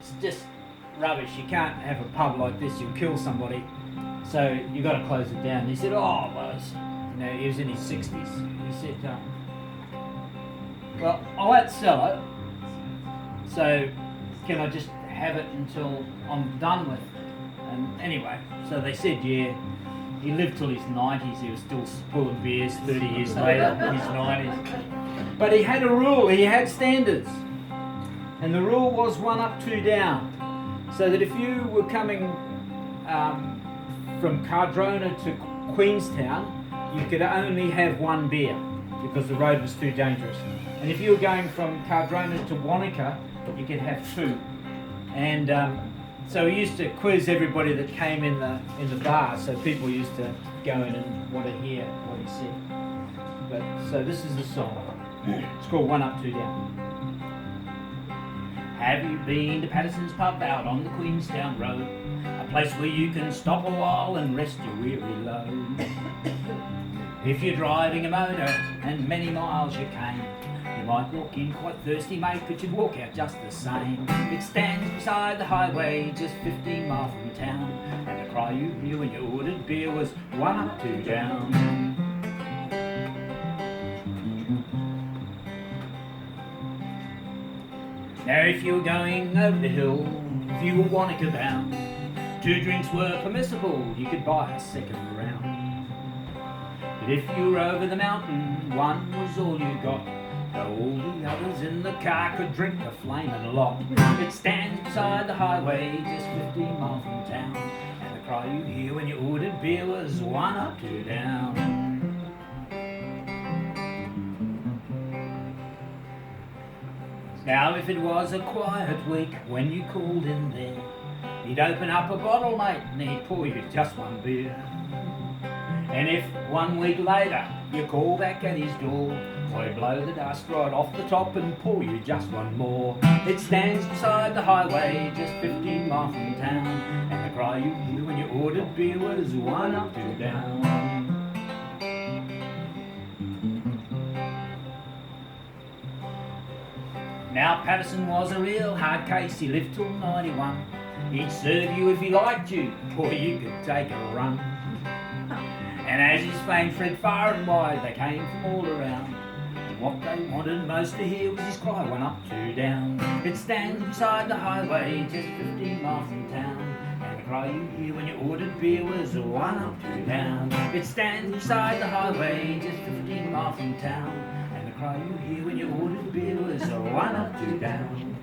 it's just rubbish. You can't have a pub like this. You'll kill somebody. So you got to close it down. He said, oh, well, he was in his 60s. He said, well, I won't sell it. So can I just have it until I'm done with? And anyway, so they said, yeah. He lived till his 90s. He was still pulling beers 30 years later in his 90s. But he had a rule. He had standards. And the rule was 1 up, 2 down. So that if you were coming from Cadrona to Queenstown, you could only have 1 beer because the road was too dangerous. And if you were going from Cadrona to Wanaka, you could have 2. And so he used to quiz everybody that came in the bar. So people used to go in and want to hear what he said. But so this is the song. It's called 1 Up, 2 Down. Have you been to Patterson's pub out on the Queenstown Road? A place where you can stop a while and rest your weary load. If you're driving a motor and many miles you came, you might walk in quite thirsty, mate, but you'd walk out just the same. It stands beside the highway, just 15 miles from town, and the cry you hear when you ordered beer was 1 up, 2 down. Now if you were going over the hill, if you were Wanaka bound, 2 drinks were permissible, you could buy a second round. But if you were over the mountain, 1 was all you got. Though all the others in the car could drink a flaming lot. It stands beside the highway, just 15 miles from town, and the cry you hear when you ordered beer was 1 up, 2 down. Now if it was a quiet week when you called in there, he'd open up a bottle, mate, and he'd pour you just 1 beer. And if 1 week later you call back at his door, well, he'd blow the dust right off the top and pour you just 1 more. It stands beside the highway, just 15 miles from town, and the cry you hear when you ordered beer was 1 up, 2 down. Now Patterson was a real hard case, he lived till 91. He'd serve you if he liked you, or you could take a run. And as his fame spread far and wide, they came from all around. And what they wanted most to hear was his cry 1 up, 2 down. It stands beside the highway, just 15 miles from town, and the cry you hear when you ordered beer was 1 up, 2 down. It stands beside the highway, just 15 miles from town, and the cry you hear when you ordered beer was 1 up, 2 down.